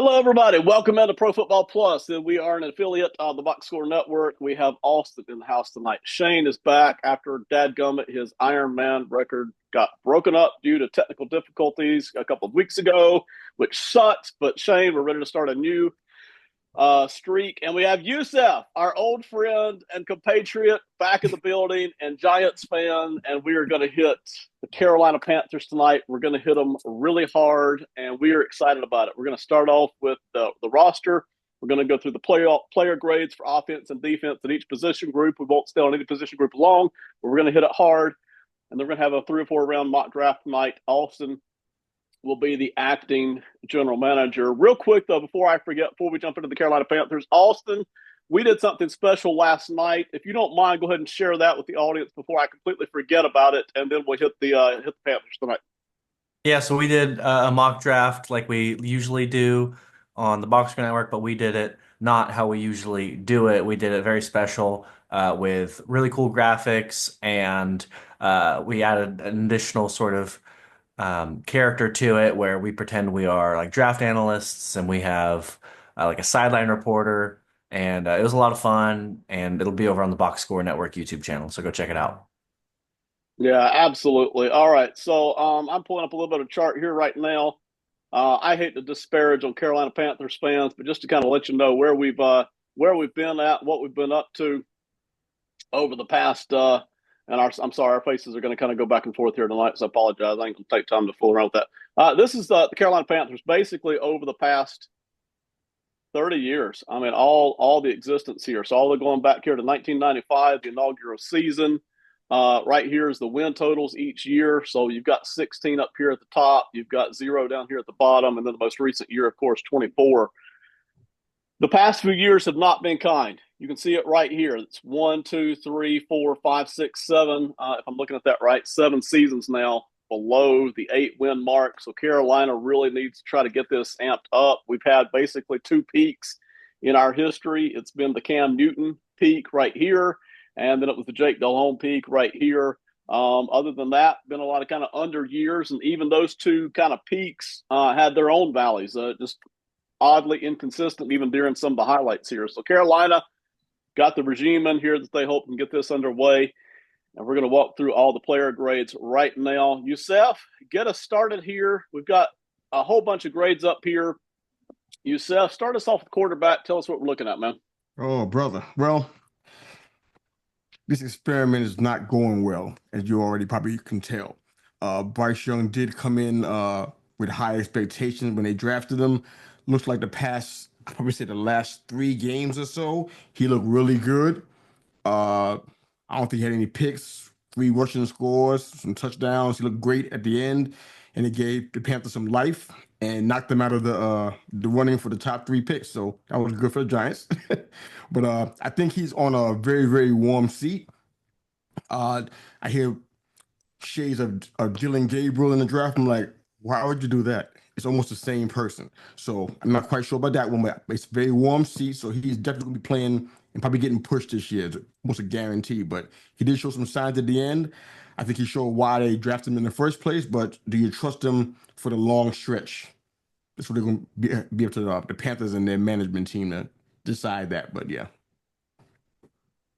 Hello, everybody. Welcome into Pro Football Plus. We are an affiliate of the Box Score Network. We have Austin in the house tonight. Shane is back after dadgummit. His Ironman record got broken up due to technical difficulties a couple of weeks ago, which sucks. But Shane, we're ready to start a new streak. And we have Youssef, our old friend and compatriot, back in the building and Giants fan. And we are going to hit the Carolina Panthers tonight. We're going to hit them really hard, and we are excited about it. We're going to start off with the roster. We're going to go through the player grades for offense and defense at each position group. We won't stay on any position group long, but we're going to hit it hard. And then we're going to have a 3 or 4 round mock draft tonight. Austin will be the acting general manager. Real quick, though, before I forget, before we jump into the Carolina Panthers, Austin, we did something special last night. If you don't mind, go ahead and share that with the audience before I completely forget about it, and then we'll hit the Panthers tonight. Yeah, so we did a mock draft like we usually do on the Box Score Network, but we did it not how we usually do it. We did it very special with really cool graphics, and we added an additional sort of character to it where we pretend we are like draft analysts and we have like a sideline reporter. And it was a lot of fun, and it'll be over on the Box Score Network YouTube channel. So go check it out. Yeah, absolutely. All right, so I'm pulling up a little bit of chart here right now. I hate to disparage on Carolina Panthers fans, but just to kind of let you know where we've been at, what we've been up to over the past. I'm sorry, our faces are going to kind of go back and forth here tonight, so I apologize. I ain't going to take time to fool around with that. This is the Carolina Panthers basically over the past 30 years. I mean, all the existence here. So all the going back here to 1995, the inaugural season. Right here is the win totals each year. So you've got 16 up here at the top. You've got 0 down here at the bottom. And then the most recent year, of course, 24. The past few years have not been kind. You can see it right here. It's 1, 2, 3, 4, 5, 6, 7. If I'm looking at that right, 7 seasons now below the 8 win mark. So Carolina really needs to try to get this amped up. We've had basically 2 peaks in our history. It's been the Cam Newton peak right here, and then it was the Jake Delhomme peak right here. Other than that, been a lot of kind of under years, and even those 2 kind of peaks had their own valleys. Just oddly inconsistent even during some of the highlights here. So Carolina got the regime in here that they hope can get this underway. And we're going to walk through all the player grades right now. Youssef, get us started here. We've got a whole bunch of grades up here. Youssef, start us off with quarterback. Tell us what we're looking at, man. Oh, brother. Well, this experiment is not going well, as you already probably can tell. Bryce Young did come in with high expectations when they drafted him. Looks like I probably say the last 3 games or so, he looked really good. Uh, I don't think he had any picks, 3 rushing scores, some touchdowns. He looked great at the end, and it gave the Panthers some life and knocked them out of the running for the top 3 picks. So that was good for the Giants. But I think he's on a very, very warm seat. Uh, I hear shades of Dylan Gabriel in the draft. I'm like, why would you do that? It's almost the same person. So I'm not quite sure about that one, but it's a very warm seat. So he's definitely going to be playing and probably getting pushed this year. It's almost a guarantee. But he did show some signs at the end. I think he showed why they drafted him in the first place. But do you trust him for the long stretch? That's what they're going to be up to the Panthers and their management team to decide that. But yeah.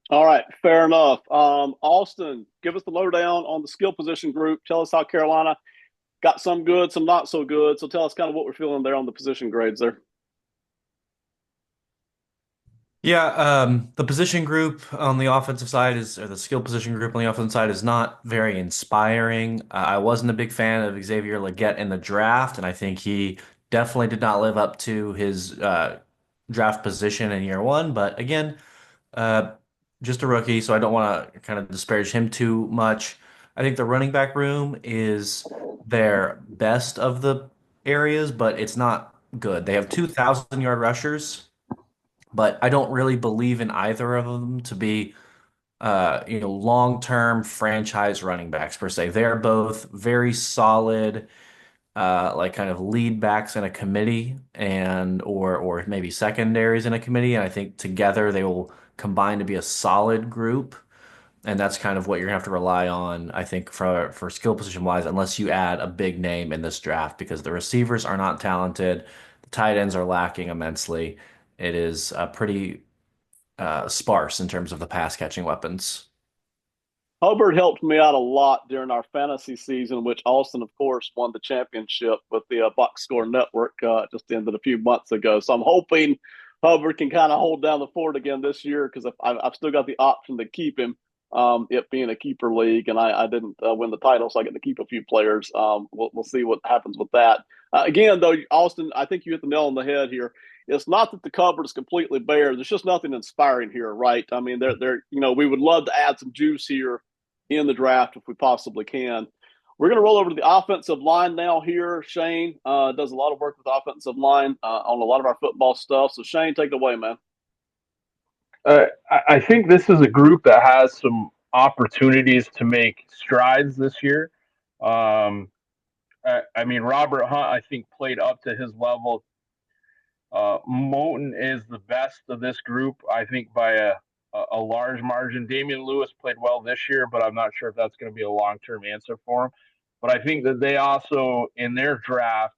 All right, fair enough. Austin, give us the lowdown on the skill position group. Tell us how Carolina got some good, some not so good. So tell us kind of what we're feeling there on the position grades there. Yeah, the position group on the offensive side or the skill position group on the offensive side is not very inspiring. I wasn't a big fan of Xavier Legette in the draft, and I think he definitely did not live up to his draft position in year 1. But again, uh, just a rookie, so I don't want to kind of disparage him too much. I think the running back room is their best of the areas, but it's not good. They have 2,000-yard rushers, but I don't really believe in either of them to be long-term franchise running backs per se. They're both very solid, like kind of lead backs in a committee and or maybe secondaries in a committee. And I think together they will combine to be a solid group. And that's kind of what you're gonna have to rely on, I think, for skill position wise, unless you add a big name in this draft, because the receivers are not talented, the tight ends are lacking immensely. It is pretty sparse in terms of the pass catching weapons. Hubbard helped me out a lot during our fantasy season, which Austin, of course, won the championship with the Box Score Network just ended a few months ago. So I'm hoping Hubbard can kind of hold down the fort again this year because I've still got the option to keep him, it being a keeper league, and I didn't win the title, so I get to keep a few players. We'll see what happens with that. Again, though, Austin, I think you hit the nail on the head here. It's not that the cupboard is completely bare. There's just nothing inspiring here, right? I mean, we would love to add some juice here in the draft if we possibly can. We're going to roll over to the offensive line now here. Shane does a lot of work with offensive line on a lot of our football stuff. So, Shane, take it away, man. I think this is a group that has some opportunities to make strides this year. I mean, Robert Hunt, I think, played up to his level. Moton is the best of this group, I think, by a large margin. Damian Lewis played well this year, but I'm not sure if that's going to be a long-term answer for him. But I think that they also, in their draft,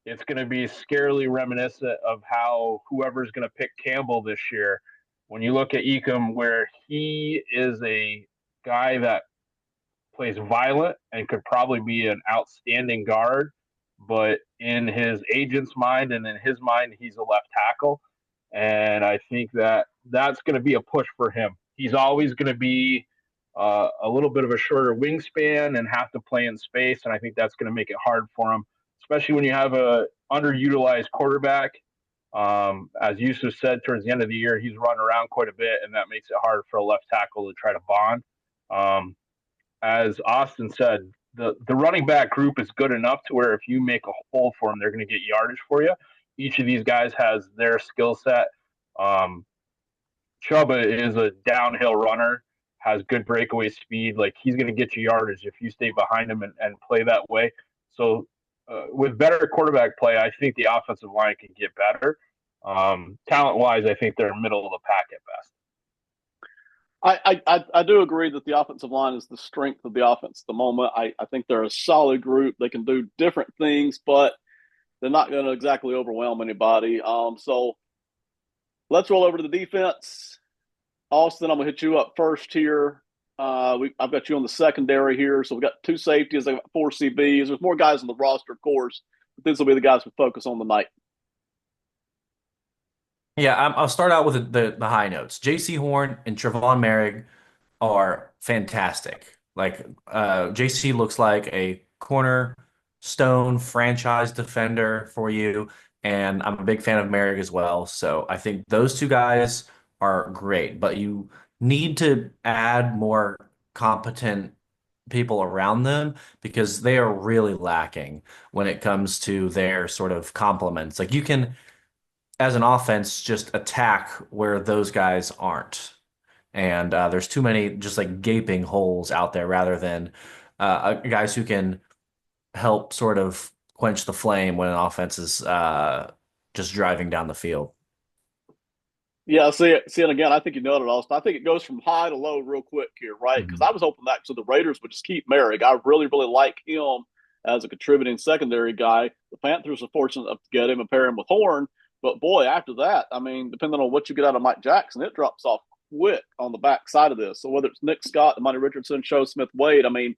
it's going to be scarily reminiscent of how whoever's going to pick Campbell this year. When you look at Ecom, where he is a guy that plays violent and could probably be an outstanding guard, but in his agent's mind and in his mind, he's a left tackle. And I think that that's going to be a push for him. He's always going to be a little bit of a shorter wingspan and have to play in space. And I think that's going to make it hard for him, especially when you have a underutilized quarterback. As Yusuf said, towards the end of the year, he's run around quite a bit, and that makes it hard for a left tackle to try to bond. As Austin said, the running back group is good enough to where if you make a hole for them, they're going to get yardage for you. Each of these guys has their skill set. Chuba is a downhill runner, has good breakaway speed. Like, he's going to get you yardage if you stay behind him and play that way. So with better quarterback play, I think the offensive line can get better. Talent-wise, I think they're middle of the pack at best. I do agree that the offensive line is the strength of the offense at the moment. I think they're a solid group. They can do different things, but they're not going to exactly overwhelm anybody. So let's roll over to the defense. Austin, I'm going to hit you up first here. I've got you on the secondary here. So we've got 2 safeties. I've got 4 CBs. There's more guys on the roster, of course, but these will be the guys we focus on tonight. Yeah, I'll start out with the high notes. J.C. Horn and Trevon Merrick are fantastic. Like, J.C. looks like a cornerstone franchise defender for you, and I'm a big fan of Merrick as well. So I think those 2 guys are great, but you need to add more competent people around them because they are really lacking when it comes to their sort of complements. Like, you can, as an offense, just attack where those guys aren't. And there's too many just like gaping holes out there rather than guys who can help sort of quench the flame when an offense is just driving down the field. Yeah, see, and again, I think you know it, Austin. I think it goes from high to low real quick here, right? Because Mhm. I was hoping that so the Raiders would just keep Merrick. I really, really like him as a contributing secondary guy. The Panthers are fortunate enough to get him and pair him with Horn. But boy, after that, I mean, depending on what you get out of Mike Jackson, it drops off quick on the back side of this. So whether it's Nick Scott, Amani Richardson, Joe Smith Wade, I mean,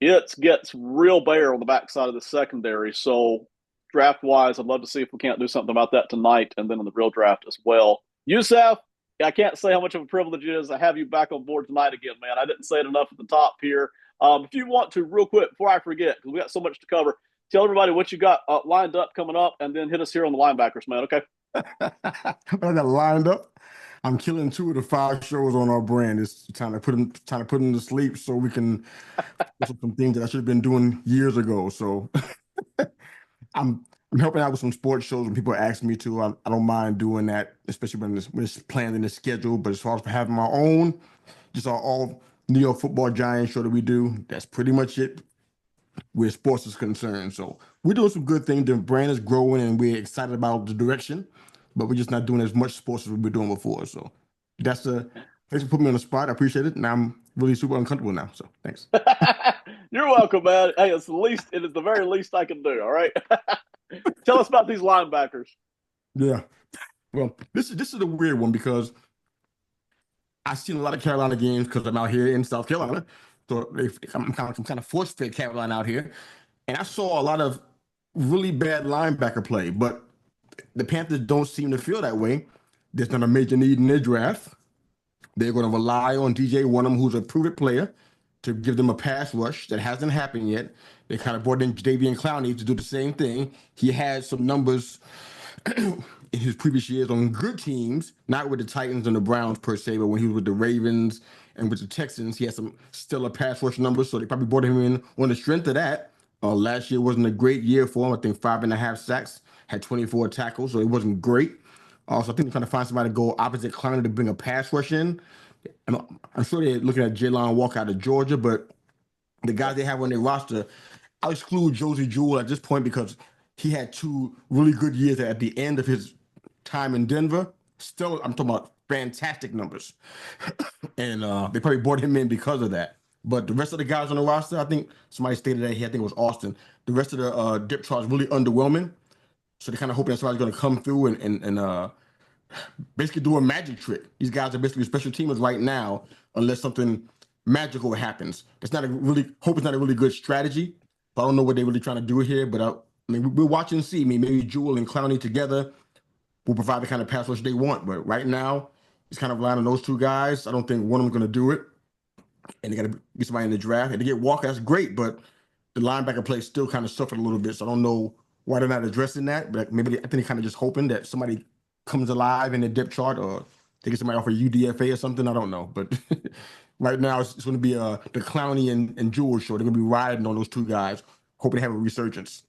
it gets real bare on the back side of the secondary. So draft wise, I'd love to see if we can't do something about that tonight and then in the real draft as well. Yusuf, I can't say how much of a privilege it is to have you back on board tonight again, man. I didn't say it enough at the top here. If you want to, real quick, before I forget, because we got so much to cover, tell everybody what you got lined up coming up, and then hit us here on the linebackers, man. Okay. I got lined up. I'm killing 2 of the 5 shows on our brand. It's trying to put them to sleep so we can some things that I should have been doing years ago. So I'm helping out with some sports shows when people ask me to. I don't mind doing that, especially when it's planned in the schedule. But as far as for having my own, just our all New York Football Giants show that we do, that's pretty much it where sports is concerned. So we're doing some good things. The brand is growing and we're excited about the direction, but we're just not doing as much sports as we were doing before. So that's the thanks for putting me on the spot. I appreciate it. And I'm really super uncomfortable now. So thanks. You're welcome, man. Hey, it is the very least I can do. All right. Tell us about these linebackers. Yeah. Well, this is a weird one because I've seen a lot of Carolina games because I'm out here in South Carolina. So I'm kind of force fed Carolina out here. And I saw a lot of really bad linebacker play, but the Panthers don't seem to feel that way. There's not a major need in their draft. They're going to rely on DJ Wonnum, who's a proven player, to give them a pass rush that hasn't happened yet. They kind of brought in Jadeveon Clowney to do the same thing. He had some numbers in his previous years on good teams, not with the Titans and the Browns per se, but when he was with the Ravens and with the Texans, he had some stellar pass rush numbers. So they probably brought him in on the strength of that. Last year wasn't a great year for him. I think 5.5 sacks, had 24 tackles, so it wasn't great. So I think they're trying to find somebody to go opposite Clowney to bring a pass rush in. And I'm sure they're looking at Jalen Walker out of Georgia, but the guys they have on their roster, I'll exclude Josie Jewell at this point because he had two really good years at the end of his time in Denver. Still, I'm talking about fantastic numbers. And they probably brought him in because of that. But the rest of the guys on the roster, I think somebody stated that here, I think it was Austin. The rest of the depth chart is really underwhelming. So they're kind of hoping that somebody's going to come through and basically do a magic trick. These guys are basically special teamers right now, unless something magical happens. It's not a really hope. It's not a really good strategy. I don't know what they're really trying to do here, but I mean, we'll watch and see. I mean, maybe Jewell and Clowney together will provide the kind of pass rush they want. But right now, it's kind of relying on those two guys. I don't think one of them's going to do it, and they got to get somebody in the draft. And to get Walker, that's great, but the linebacker play still kind of suffered a little bit. So I don't know why they're not addressing that. But maybe I think they're kind of just hoping that somebody comes alive in the depth chart, or they get somebody off of UDFA or something. I don't know, but right now it's going to be the Clowney and Jewell show. They're going to be riding on those two guys, hoping to have a resurgence.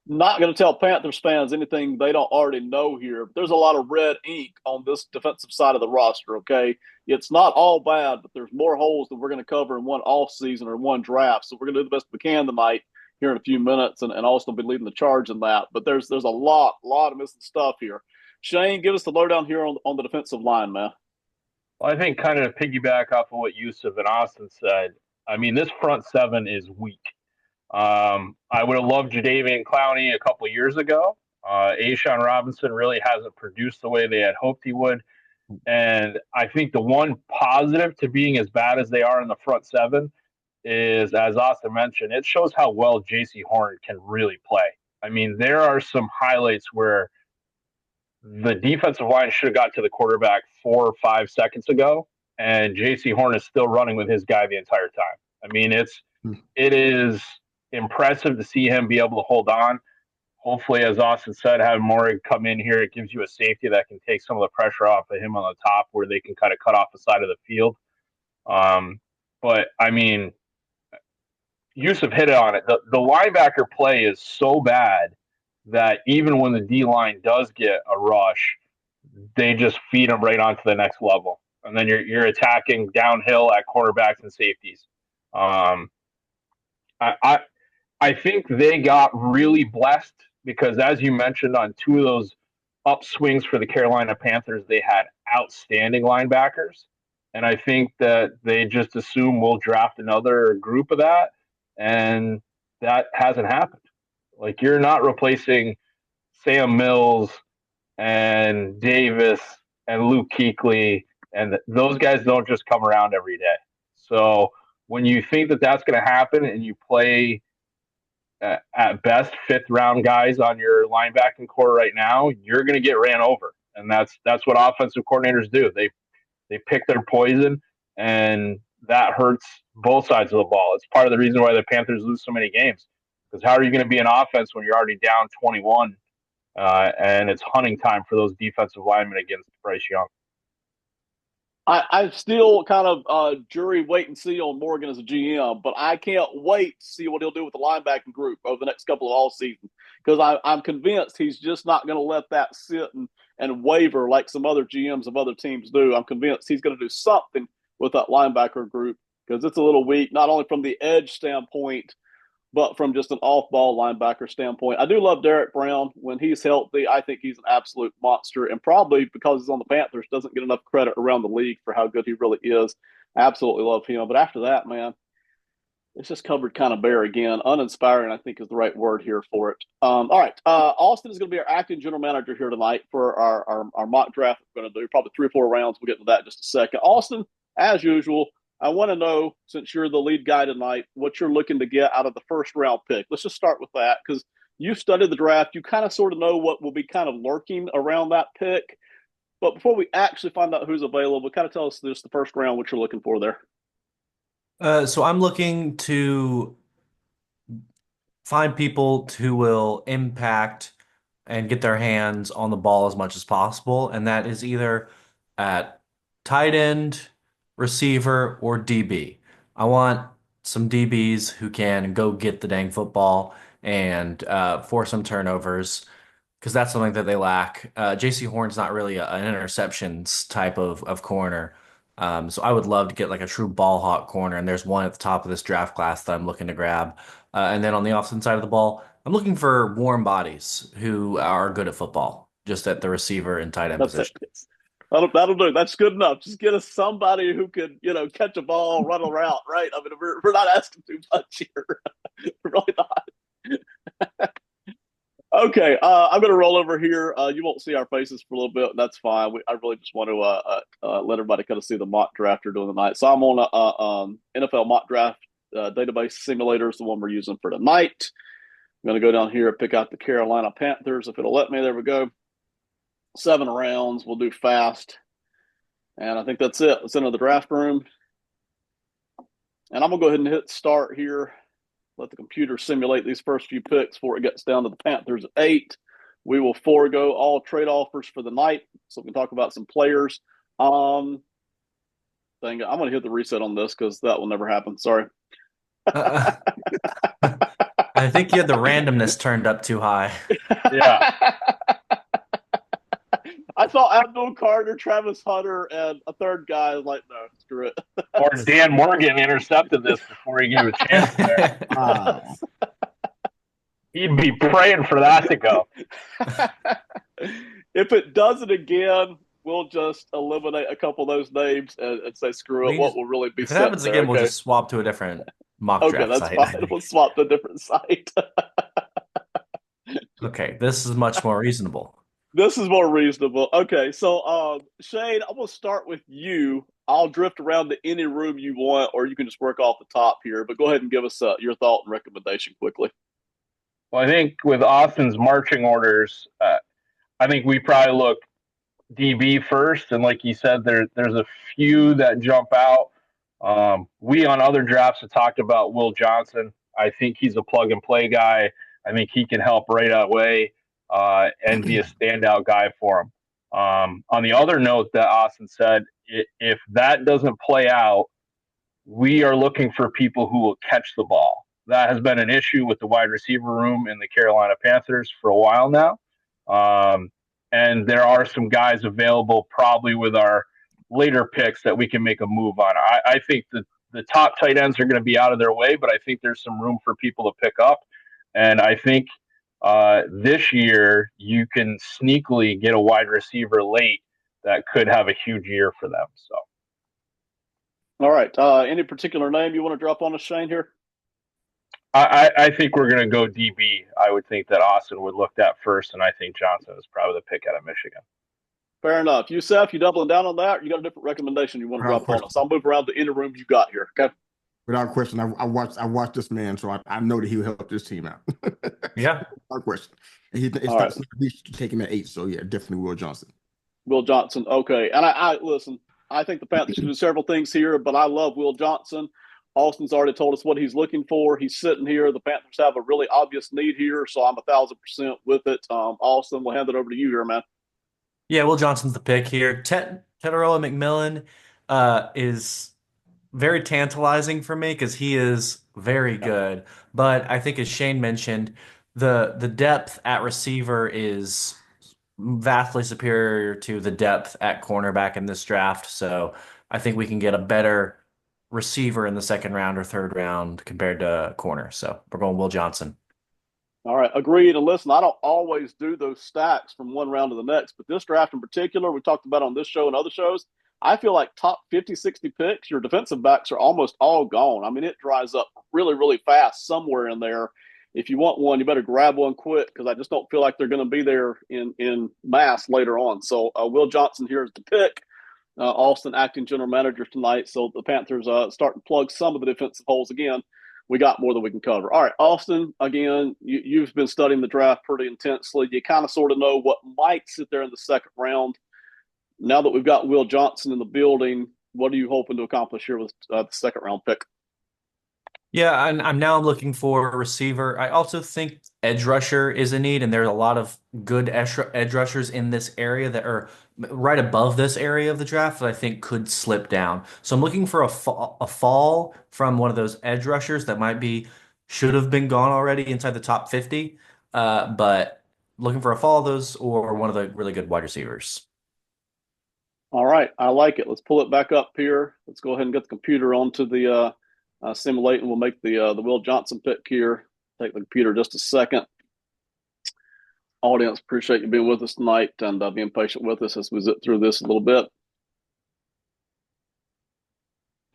Not going to tell Panthers fans anything they don't already know here. There's a lot of red ink on this defensive side of the roster, okay? It's not all bad, but there's more holes than we're going to cover in one off season or one draft. So we're going to do the best we can tonight here in a few minutes, and also be leading the charge in that. But there's a lot of missing stuff here. Shane, give us the lowdown here on the defensive line, man. Well, I think kind of to piggyback off of what Yusuf and Austin said, I mean, this front seven is weak. I would have loved Jadeveon Clowney a couple of years ago. A'Shawn Robinson really hasn't produced the way they had hoped he would. And I think the one positive to being as bad as they are in the front seven is, as Austin mentioned, it shows how well J.C. Horn can really play. I mean, there are some highlights where the defensive line should have got to the quarterback 4 or 5 seconds ago, and J.C. Horn is still running with his guy the entire time. I mean, it is impressive to see him be able to hold on. Hopefully, as Austin said, having Morrig come in here, it gives you a safety that can take some of the pressure off of him on the top, where they can kind of cut off the side of the field. But I mean, Yusuf hit it on it. The linebacker play is so bad that even when the D line does get a rush, they just feed them right onto the next level, and then you're attacking downhill at quarterbacks and safeties. I think they got really blessed because, as you mentioned, on two of those upswings for the Carolina Panthers, they had outstanding linebackers. And I think that they just assume we'll draft another group of that. And that hasn't happened. Like, you're not replacing Sam Mills and Davis and Luke Kuechly. And those guys don't just come around every day. So when you think that that's going to happen and you play at best 5th-round guys on your linebacking core right now, you're going to get ran over, and that's what offensive coordinators do. They pick their poison, and that hurts both sides of the ball. It's part of the reason why the Panthers lose so many games. Because how are you going to be an offense when you're already down 21, and it's hunting time for those defensive linemen against Bryce Young? I still kind of jury wait and see on Morgan as a GM, but I can't wait to see what he'll do with the linebacking group over the next couple of all seasons, because I'm convinced he's just not going to let that sit and waver like some other GMs of other teams do. I'm convinced he's going to do something with that linebacker group because it's a little weak, not only from the edge standpoint, but from just an off-ball linebacker standpoint. I do love Derek Brown. When he's healthy, I think he's an absolute monster, and probably because he's on the Panthers, doesn't get enough credit around the league for how good he really is. I absolutely love him. But after that, man, It's just covered kind of bare again. Uninspiring, I think, is the right word here for it. All right. Austin is going to be our acting general manager here tonight for our mock draft. We're going to do probably 3 or 4 rounds. We'll get to that in just a second. Austin, as usual, I want to know, since you're the lead guy tonight, what you're looking to get out of the first round pick. Let's just start with that because you studied the draft. You kind of sort of know what will be kind of lurking around that pick. But before we actually find out who's available, kind of tell us this the first round, what you're looking for there. So I'm looking to find people who will impact and get their hands on the ball as much as possible, and that is either at tight end, receiver, or DB. I want some DBs who can go get the dang football and force some turnovers because that's something that they lack. JC Horn's not really an interceptions type of corner. So I would love to get like a true ball hawk corner, and there's one at the top of this draft class that I'm looking to grab. And then on the offensive side of the ball, I'm looking for warm bodies who are good at football, just at the receiver and tight end That's it. position. That'll do. That's good enough. Just get us somebody who could, catch a ball, run a route, right? I mean, we're not asking too much here. We're really not. Okay, I'm going to roll over here. You won't see our faces for a little bit. That's fine. I really just want to let everybody kind of see the mock draft we're doing tonight. So I'm on a NFL mock draft database simulator is the one we're using for tonight. I'm going to go down here and pick out the Carolina Panthers if it'll let me. There we go. 7 rounds. We'll do fast. And I think that's it. Let's enter the draft room. And I'm going to go ahead and hit start here. Let the computer simulate these first few picks before it gets down to the Panthers at 8. We will forego all trade offers for the night so we can talk about some players. I'm going to hit the reset on this because that will never happen. Sorry. I think you had the randomness turned up too high. Yeah. I saw Abdul Carter, Travis Hunter, and a third guy. I was like, no, screw it. Or Dan Morgan intercepted this before he gave a chance there. He'd be praying for that to go. If it does it again, we'll just eliminate a couple of those names and say, screw it. What will really be If it set happens there, again, okay? we'll just swap to a different mock Okay, draft that's site. fine. We'll swap to a different site. Okay, this is much more reasonable. This is more reasonable. Okay, so Shane, I'm going to start with you. I'll drift around to any room you want, or you can just work off the top here. But go ahead and give us your thought and recommendation quickly. Well, I think with Austin's marching orders, I think we probably look DB first, and like you said, there's a few that jump out. We on other drafts have talked about Will Johnson. I think he's a plug and play guy. I think he can help right away and be a standout guy for him. On the other note that Austin said, if that doesn't play out, we are looking for people who will catch the ball. That has been an issue with the wide receiver room in the Carolina Panthers for a while now. And there are some guys available probably with our later picks that we can make a move on. I think that the top tight ends are going to be out of their way, but I think there's some room for people to pick up. And I think this year you can sneakily get a wide receiver late that could have a huge year for them. So, all right. Any particular name you want to drop on us, Shane, here? I think we're going to go DB. I would think that Austin would look at first, and I think Johnson is probably the pick out of Michigan. Fair enough. Youssef, you doubling down on that, or you got a different recommendation you want to drop on us? I'll move around to any rooms you got here. Okay. Without question, I watched this man, so I know that he will help this team out. Yeah. Without question. And it's not to take him at 8, so yeah, definitely Will Johnson. Will Johnson. Okay. And I listen, I think the Panthers can do several things here, but I love Will Johnson. Austin's already told us what he's looking for. He's sitting here. The Panthers have a really obvious need here, so I'm 1,000% with it. Austin, we'll hand it over to you here, man. Yeah, Will Johnson's the pick here. Teteroa McMillan is very tantalizing for me because he is very good. But I think, as Shane mentioned, the depth at receiver is vastly superior to the depth at cornerback in this draft. So I think we can get a better receiver in the second round or third round compared to corner. So we're going Will Johnson. All right, agreed. And listen, I don't always do those stacks from one round to the next, but this draft in particular, we talked about on this show and other shows, I feel like top 50, 60 picks, your defensive backs are almost all gone. I mean, it dries up really, really fast somewhere in there. If you want one, you better grab one quick because I just don't feel like they're going to be there in mass later on. So Will Johnson here is the pick. Austin acting general manager tonight. So the Panthers start to plug some of the defensive holes again. We got more than we can cover. All right, Austin, again, you've been studying the draft pretty intensely. You kind of sort of know what might sit there in the second round. Now that we've got Will Johnson in the building, what are you hoping to accomplish here with the second round pick? Yeah, I'm now looking for a receiver. I also think edge rusher is a need, and there's a lot of good edge rushers in this area that are right above this area of the draft that I think could slip down. So I'm looking for a fall from one of those edge rushers that might be should have been gone already inside the top 50, but looking for a fall of those or one of the really good wide receivers. All right, I like it. Let's pull it back up here. Let's go ahead and get the computer onto the simulate, and we'll make the Will Johnson pick here. Take the computer just a second. Audience, appreciate you being with us tonight and being patient with us as we zip through this a little bit.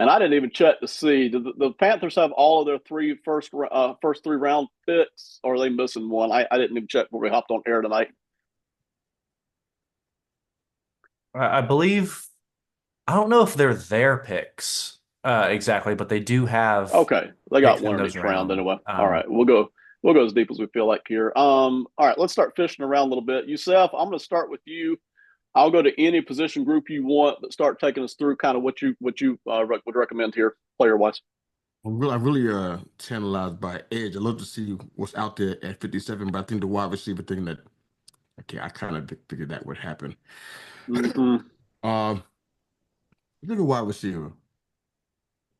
And I didn't even check to see, did the Panthers have all of their first three round picks, or are they missing one? I didn't even check before we hopped on air tonight. I believe I don't know if they're their picks exactly, but they do have Okay, they got picks one in in those each round round. anyway. All right, we'll go as deep as we feel like here. All right, let's start fishing around a little bit. Yusef, I'm going to start with you. I'll go to any position group you want, but start taking us through kind of what you would recommend here, player wise. I'm really tantalized by edge. I love to see what's out there at 57, but I think the wide receiver thing that okay, I kind of figured that would happen. Mm-hmm. Look at wide receiver.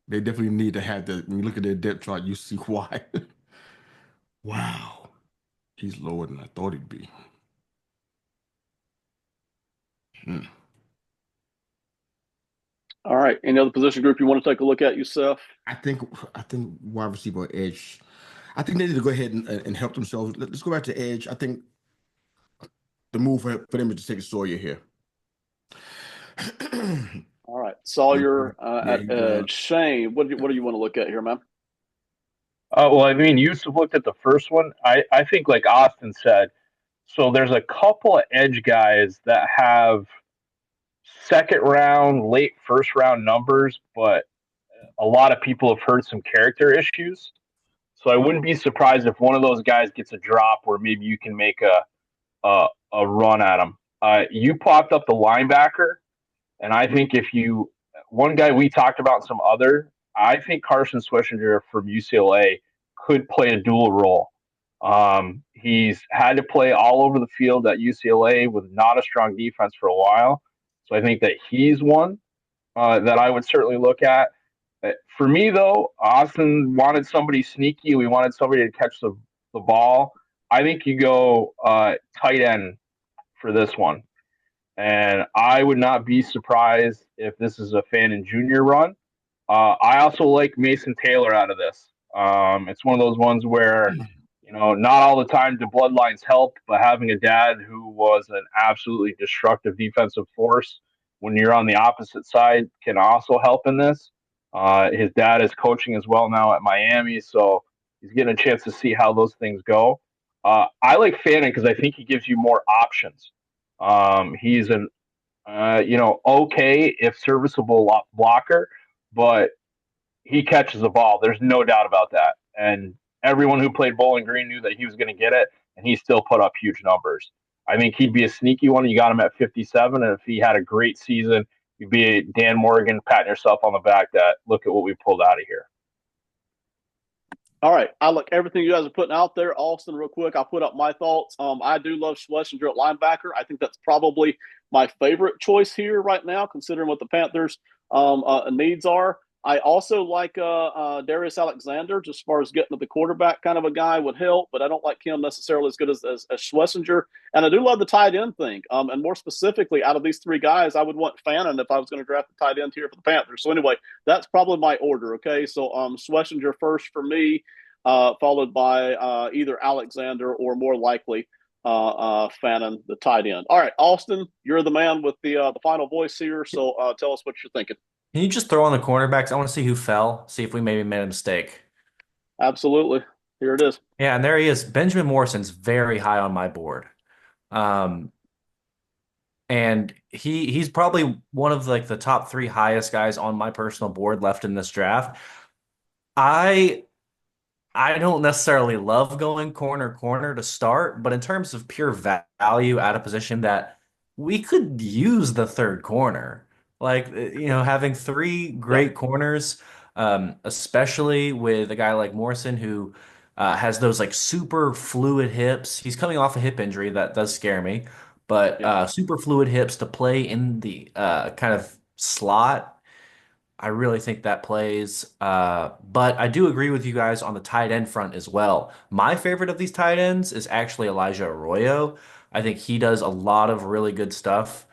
They definitely need to have that. When you look at their depth chart, you see why. Wow, he's lower than I thought he'd be. Hmm. All right, any other position group you want to take a look at, Yusef? I think wide receiver edge. I think they need to go ahead and help themselves. Let's go back to edge. I think the move for them is to take Sawyer here. All right, Sawyer Yeah, at edge. Shane, what do you want to look at here, man? Well, I mean, Yusuf looked at the first one. I think, like Austin said, so there's a couple of edge guys that have second round, late first round numbers, but a lot of people have heard some character issues. So I wouldn't be surprised if one of those guys gets a drop where maybe you can make a run at him. You popped up the linebacker, and I think if you one guy we talked about, some other, I think Carson Schwarzenegger from UCLA could play a dual role. He's had to play all over the field at UCLA with not a strong defense for a while. So I think that he's one that I would certainly look at. For me, though, Austin wanted somebody sneaky. We wanted somebody to catch the ball. I think you go tight end for this one. And I would not be surprised if this is a Fan and Junior run. I also like Mason Taylor out of this. It's one of those ones where, not all the time do bloodlines help, but having a dad who was an absolutely destructive defensive force when you're on the opposite side can also help in this. His dad is coaching as well now at Miami, so he's getting a chance to see how those things go. I like Fanning because I think he gives you more options. He's an okay if serviceable blocker, but he catches the ball. There's no doubt about that. And everyone who played Bowling Green knew that he was going to get it, and he still put up huge numbers. I think he'd be a sneaky one. You got him at 57, and if he had a great season, you'd be Dan Morgan patting yourself on the back that look at what we pulled out of here. All right, I look everything you guys are putting out there. Austin, real quick, I'll put up my thoughts. I do love Schlesinger at linebacker. I think that's probably my favorite choice here right now, considering what the Panthers' needs are. I also like Darius Alexander, just as far as getting to the quarterback kind of a guy would help, but I don't like him necessarily as good as Schlesinger. And I do love the tight end thing. And more specifically, out of these three guys, I would want Fannin if I was going to draft the tight end here for the Panthers. So anyway, that's probably my order, okay? So Schlesinger first for me, followed by either Alexander or more likely Fannin, the tight end. All right, Austin, you're the man with the final voice here. So tell us what you're thinking. Can you just throw on the cornerbacks? I want to see who fell, see if we maybe made a mistake. Absolutely. Here it is. Yeah, and there he is. Benjamin Morrison's very high on my board. Um, and he's probably one of like the top three highest guys on my personal board left in this draft. I I don't necessarily love going corner to start, but in terms of pure value at a position that we could use the third corner, like having three Yeah. great corners, especially with a guy like Morrison who has those like super fluid hips. He's coming off a hip injury that does scare me, but Yeah. super fluid hips to play in the kind of slot. I really think that plays. But I do agree with you guys on the tight end front as well. My favorite of these tight ends is actually Elijah Arroyo. I think he does a lot of really good stuff.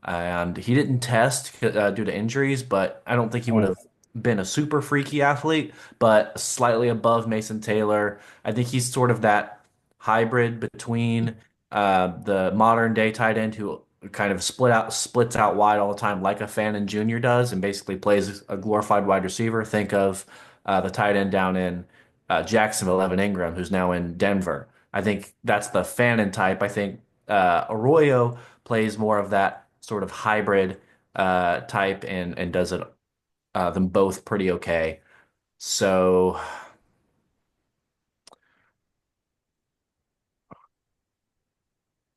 And he didn't test due to injuries, but I don't think he would Oh, have been a super freaky athlete, but slightly above Mason Taylor. I think he's sort of that hybrid between the modern day tight end who kind of splits out wide all the time, like a Fannin Jr. does, and basically plays a glorified wide receiver. Think of the tight end down in Jacksonville, Evan Ingram, who's now in Denver. I think that's the Fannin type. I think Arroyo plays more of that sort of hybrid type and does it them both pretty okay. So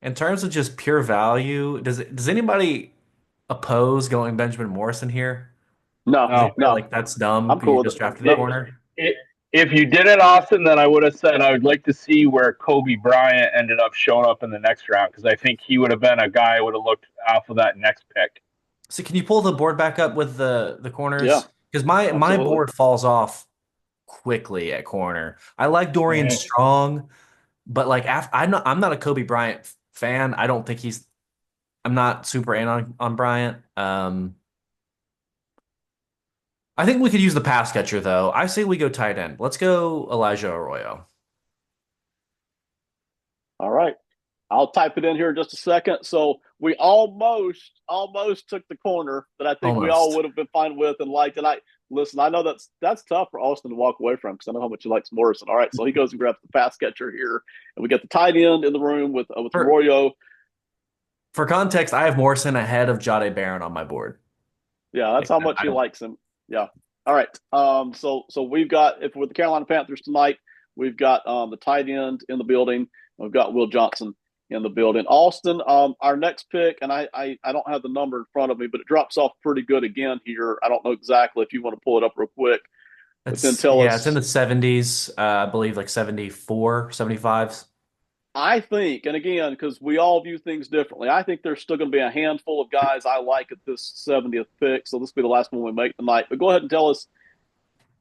in terms of just pure value, does anybody oppose going Benjamin Morrison here? No, Does no. anybody no, like that's dumb I'm because you cool with just it. drafted a No, corner? It, if you did it, Austin, then I would have said I would like to see where Kobe Bryant ended up showing up in the next round because I think he would have been a guy I would have looked off of that next pick. So can you pull the board back up with the yeah, corners? Because my absolutely. board falls off quickly at corner. I like Dorian Mhm. Strong, but like I'm not a Kobe Bryant fan. I don't think he's I'm not super in on Bryant. I think we could use the pass catcher though. I say we go tight end. Let's go Elijah Arroyo. All right. I'll type it in here in just a second. So we almost took the corner that I think we all Almost. would have been fine with and liked. And I listen, I know that's tough for Austin to walk away from because I know how much he likes Morrison. All right, so he goes and grabs the pass catcher here, and we get the tight end in the room with For Arroyo. for context, I have Morrison ahead of Jade Barron on my board. Yeah, that's Like, how much I he don't. likes him. Yeah. All right. So we've got if with the Carolina Panthers tonight, we've got the tight end in the building. We've got Will Johnson in the building. Austin, our next pick, and I don't have the number in front of me, but it drops off pretty good again here. I don't know exactly if you want to pull it up real quick, but then It's tell yeah, it's in us. the 70s, I believe like 74, 75s. I think, and again, because we all view things differently, I think there's still going to be a handful of guys I like at this 70th pick. So this will be the last one we make tonight. But go ahead and tell us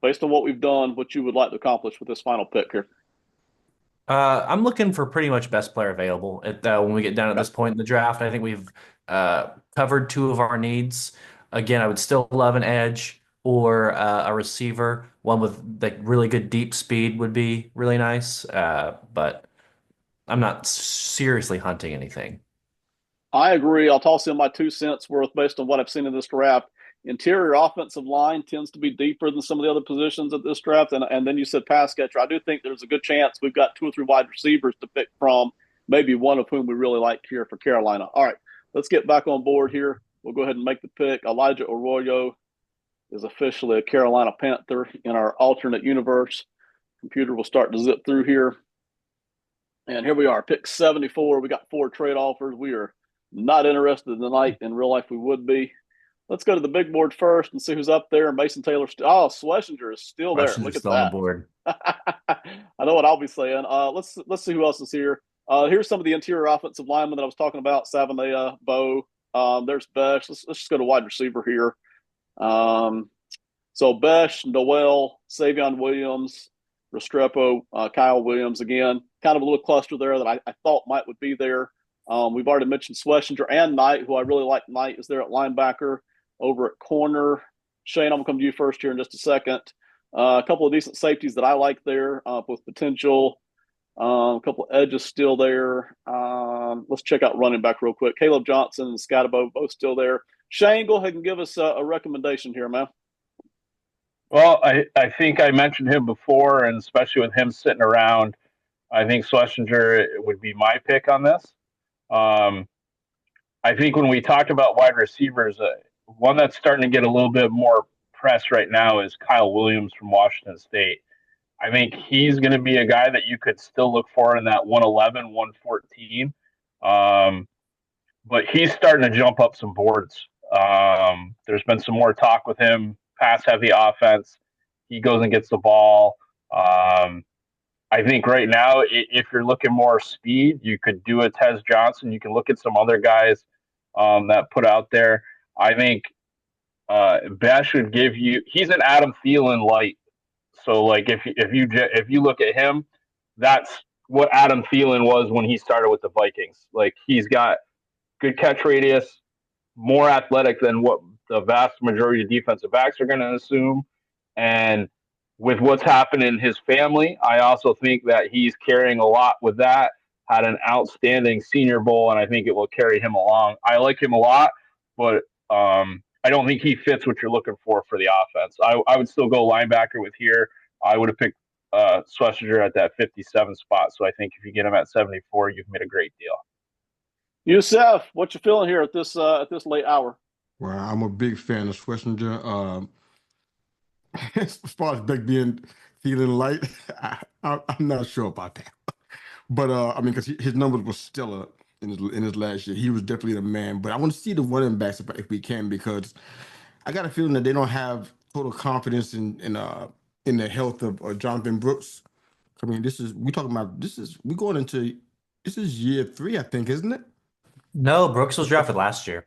based on what we've done, what you would like to accomplish with this final pick here. I'm looking for pretty much best player available when we get down at Okay. this point in the draft. I think we've covered two of our needs. Again, I would still love an edge or a receiver. One with like really good deep speed would be really nice. But I'm not seriously hunting anything. I agree. I'll toss in my 2 cents worth based on what I've seen in this draft. Interior offensive line tends to be deeper than some of the other positions at this draft. And then you said pass catcher. I do think there's a good chance we've got two or three wide receivers to pick from, maybe one of whom we really like here for Carolina. All right, let's get back on board here. We'll go ahead and make the pick. Elijah Arroyo is officially a Carolina Panther in our alternate universe. Computer will start to zip through here. And here we are, pick 74. We got four trade offers. We are not interested tonight. In real life, we would be. Let's go to the big board first and see who's up there. Mason Taylor. Schlesinger is still there. Russians are Look at still on the that. board. I know what I'll be saying. Let's see who else is here. Here's some of the interior offensive linemen that I was talking about. Savanea, Bo. There's Besh. Let's just go to wide receiver here. So Besh, Noel, Savion Williams, Restrepo, Kyle Williams again. Kind of a little cluster there that I thought might would be there. We've already mentioned Schlesinger and Knight, who I really like. Knight is there at linebacker. Over at corner, Shane, I'm going to come to you first here in just a second. A couple of decent safeties that I like there with potential. A couple of edges still there. Let's check out running back real quick. Caleb Johnson and Scotabo both still there. Shane, go ahead and give us a recommendation here, man. Well, I think I mentioned him before, and especially with him sitting around, I think Schlesinger would be my pick on this. Um, I think when we talked about wide receivers, one that's starting to get a little bit more press right now is Kyle Williams from Washington State. I think he's going to be a guy that you could still look for in that 111, 114. Um, but he's starting to jump up some boards. There's been some more talk with him, pass heavy offense. He goes and gets the ball. I think right now, if you're looking more speed, you could do a Tez Johnson. You can look at some other guys that put out there. I think Bash would give you. He's an Adam Thielen light. So like if you look at him, that's what Adam Thielen was when he started with the Vikings. Like he's got good catch radius, more athletic than what the vast majority of defensive backs are going to assume. And with what's happened in his family, I also think that he's carrying a lot with that. Had an outstanding Senior Bowl, and I think it will carry him along. I like him a lot, but I don't think he fits what you're looking for the offense. I would still go linebacker with here. I would have picked Schlesinger at that 57 spot. So I think if you get him at 74, you've made a great deal. Youssef, what you feeling here at this late hour? Well, I'm a big fan of Schlesinger. As far as Beck being feeling light, I'm not sure about that. But I mean, because his numbers were stellar in his last year, he was definitely the man. But I want to see the running backs if we can, because I got a feeling that they don't have total confidence in the health of Jonathan Brooks. I mean, we going into this is year 3, I think, isn't it? No, Brooks was drafted last year.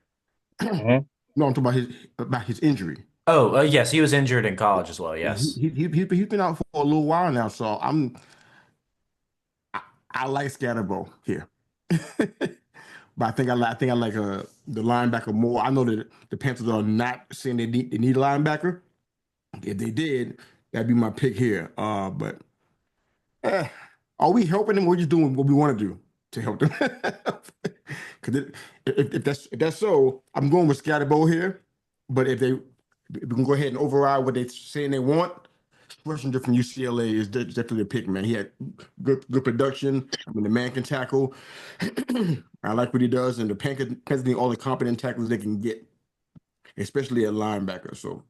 Mm-hmm. No, I'm talking about his injury. Oh, yes, he was injured in college as well. Yes. He's been out for a little while now, so I like Scatterbo here. But I think I like the linebacker more. I know that the Panthers are not saying they need a linebacker. If they did, that'd be my pick here. But eh, are we helping them? We're just doing what we want to do to help them. Because if that's so, I'm going with Scatterbo here. But if we can go ahead and override what they're saying they want, Schlesinger from UCLA is definitely a pick, man. He had good production. I mean, the man can tackle. I like what he does, and the Panthers need all the competent tackles they can get, especially at linebacker. So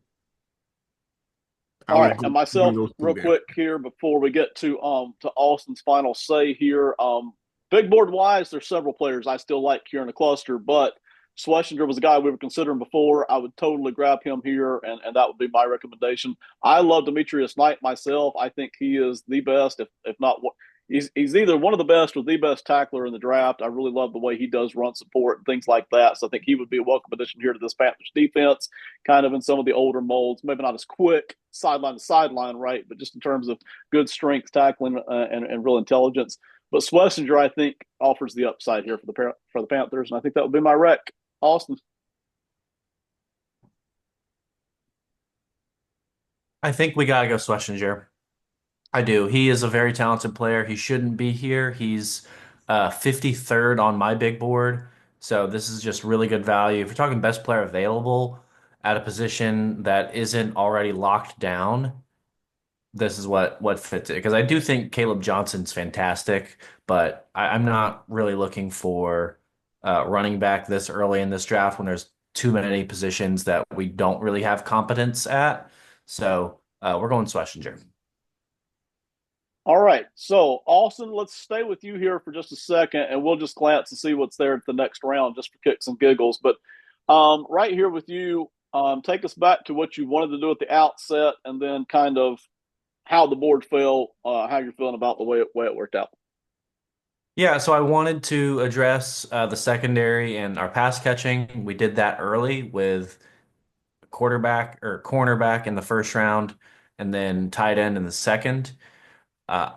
I All would right, go and one myself, of those two real there. quick here before we get to Austin's final say here. Big board wise, there's several players I still like here in the cluster, but Schlesinger was a guy we were considering before. I would totally grab him here, and that would be my recommendation. I love Demetrius Knight myself. I think he is the best, if not what. He's either one of the best or the best tackler in the draft. I really love the way he does run support and things like that. So I think he would be a welcome addition here to this Panthers defense, kind of in some of the older molds. Maybe not as quick sideline to sideline, right? But just in terms of good strength, tackling, and real intelligence. But Schlesinger, I think, offers the upside here for the Panthers, and I think that would be my rec. Austin. I think we gotta go Schlesinger. I do. He is a very talented player. He shouldn't be here. He's 53rd on my big board. So this is just really good value. If you're talking best player available at a position that isn't already locked down, this is what fits it. Because I do think Caleb Johnson's fantastic, but I'm not really looking for running back this early in this draft when there's too many positions that we don't really have competence at. So we're going Schlesinger. All right. So, Austin, let's stay with you here for just a second, and we'll just glance and see what's there at the next round just for kicks and giggles. But right here with you, take us back to what you wanted to do at the outset and then kind of how the board fell, how you're feeling about the way it worked out. Yeah, so I wanted to address the secondary and our pass catching. We did that early with quarterback or cornerback in the first round and then tight end in the second. Uh,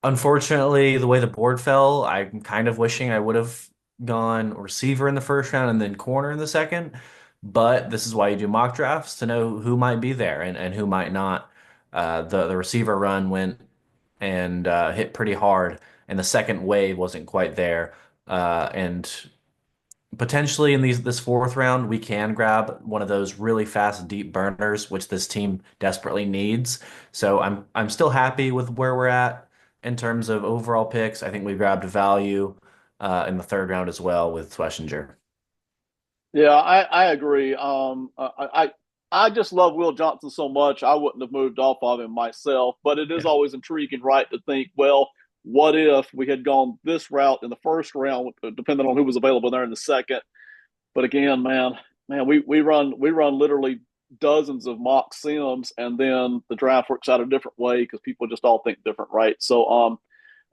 Unfortunately, the way the board fell, I'm kind of wishing I would have gone receiver in the first round and then corner in the second. But this is why you do mock drafts to know who might be there and who might not. The receiver run went and hit pretty hard, and the second wave wasn't quite there. And potentially in this fourth round, we can grab one of those really fast, deep burners, which this team desperately needs. So I'm still happy with where we're at in terms of overall picks. I think we grabbed value in the third round as well with Schlesinger. Yeah, I agree. I just love Will Johnson so much. I wouldn't have moved off of him myself, but it is Yeah. always intriguing, right, to think, well, what if we had gone this route in the first round, depending on who was available there in the second? But again, man, we run literally dozens of mock sims, and then the draft works out a different way because people just all think different, right? So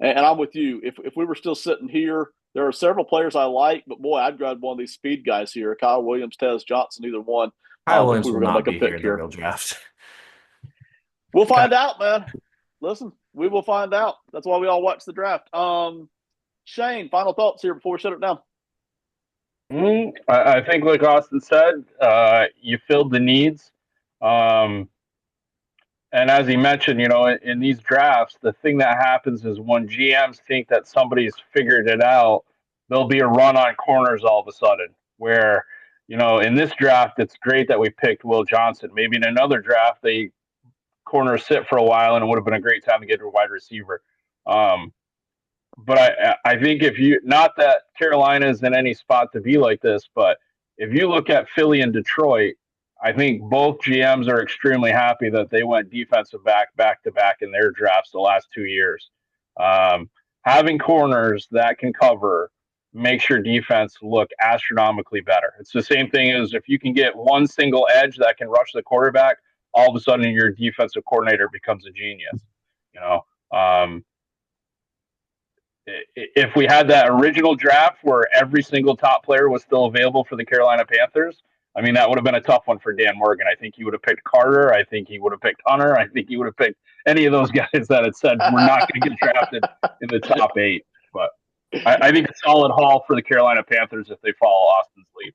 and I'm with you. If we were still sitting here, there are several players I like, but boy, I'd grab one of these speed guys here, Kyle Williams, Tez Johnson, either one. Kyle If Williams we will were going to not make a be here pick in the here, real draft. we'll find out, man. Listen, we will find out. That's why we all watch the draft. Shane, final thoughts here before we shut it down. I think, like Austin said, you filled the needs. Um, and as he mentioned, in these drafts, the thing that happens is when GMs think that somebody's figured it out, there'll be a run on corners all of a sudden. Where, in this draft, it's great that we picked Will Johnson. Maybe in another draft, they corners sit for a while, and it would have been a great time to get to a wide receiver. Um, but I think if you, not that Carolina is in any spot to be like this, but if you look at Philly and Detroit, I think both GMs are extremely happy that they went defensive back to back in their drafts the last 2 years. Um, Having corners that can cover makes your defense look astronomically better. It's the same thing as if you can get one single edge that can rush the quarterback, all of a sudden your defensive coordinator becomes a genius. You know, um, if we had that original draft where every single top player was still available for the Carolina Panthers, I mean, that would have been a tough one for Dan Morgan. I think he would have picked Carter. I think he would have picked Hunter. I think he would have picked any of those guys that had said we're not going to get drafted in the top 8. But I think a solid haul for the Carolina Panthers if they follow Austin's lead.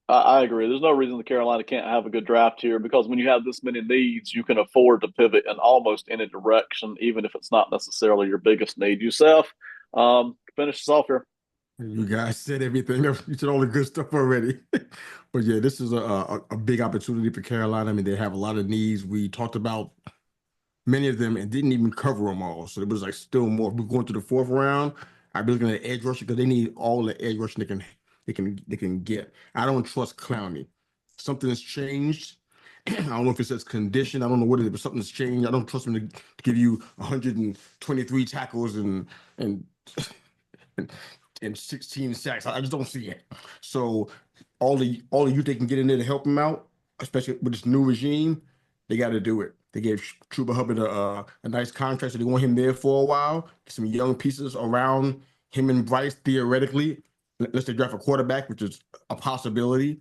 I agree. There's no reason the Carolina can't have a good draft here because when you have this many needs, you can afford to pivot in almost any direction, even if it's not necessarily your biggest need. Yourself, finish us off here. You guys said everything. You said all the good stuff already. But yeah, this is a big opportunity for Carolina. I mean, they have a lot of needs. We talked about many of them and didn't even cover them all. So it was like still more. We're going to the fourth round. I'd be looking at edge rushing because they need all the edge rushing they can get. I don't trust Clowney. Something has changed. I don't know if it says condition. I don't know what it is, but something's changed. I don't trust him to give you 123 tackles and and 16 sacks. I just don't see it. So all the youth they can get in there to help him out, especially with this new regime, they got to do it. They gave Chuba Hubbard a nice contract, so they want him there for a while. Get some young pieces around him and Bryce theoretically. Unless they draft a quarterback, which is a possibility.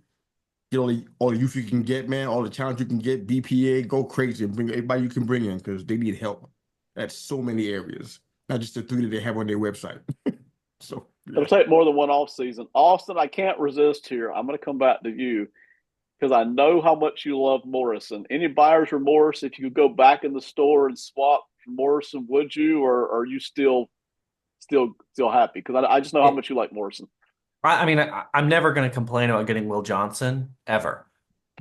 Get all the youth you can get, man. All the talent you can get. BPA, go crazy and bring everybody you can bring in because they need help at so many areas, not just the 3 that they have on their website. So It'll yeah. take more than one off season. Austin, I can't resist here. I'm going to come back to you because I know how much you love Morrison. Any buyer's remorse if you could go back in the store and swap for Morrison, would you, or are you still happy? Because I just know how much you like Morrison. I mean, I'm never going to complain about getting Will Johnson ever.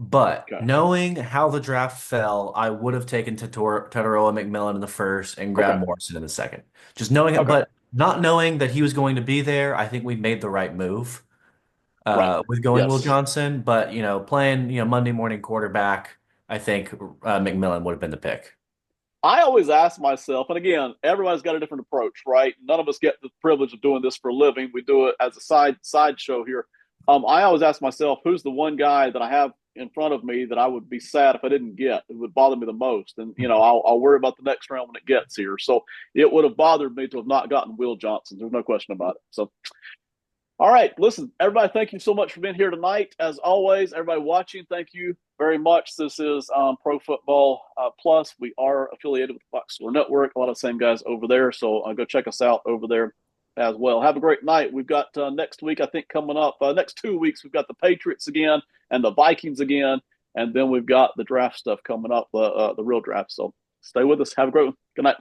But Okay. knowing how the draft fell, I would have taken Totoroa McMillan in the first and Okay. grabbed Morrison in the second. Just knowing it, Okay. but not knowing that he was going to be there, I think we made the right move Right. with going Will Yes. Johnson. But playing Monday morning quarterback, I think McMillan would have been the pick. I always ask myself, and again, everybody's got a different approach, right? None of us get the privilege of doing this for a living. We do it as a side show here. I always ask myself, who's the one guy that I have in front of me that I would be sad if I didn't get? It would bother me the most, and I'll worry about the next round when it gets here. So it would have bothered me to have not gotten Will Johnson. There's no question about it. So all right, listen, everybody, thank you so much for being here tonight. As always, everybody watching, thank you very much. This is Pro Football Plus. We are affiliated with the Fox Score Network. A lot of the same guys over there, so go check us out over there as well. Have a great night. We've got next week, I think, coming up. Next 2 weeks, we've got the Patriots again and the Vikings again, and then we've got the draft stuff coming up, the real draft. So stay with us. Have a great one. Good night.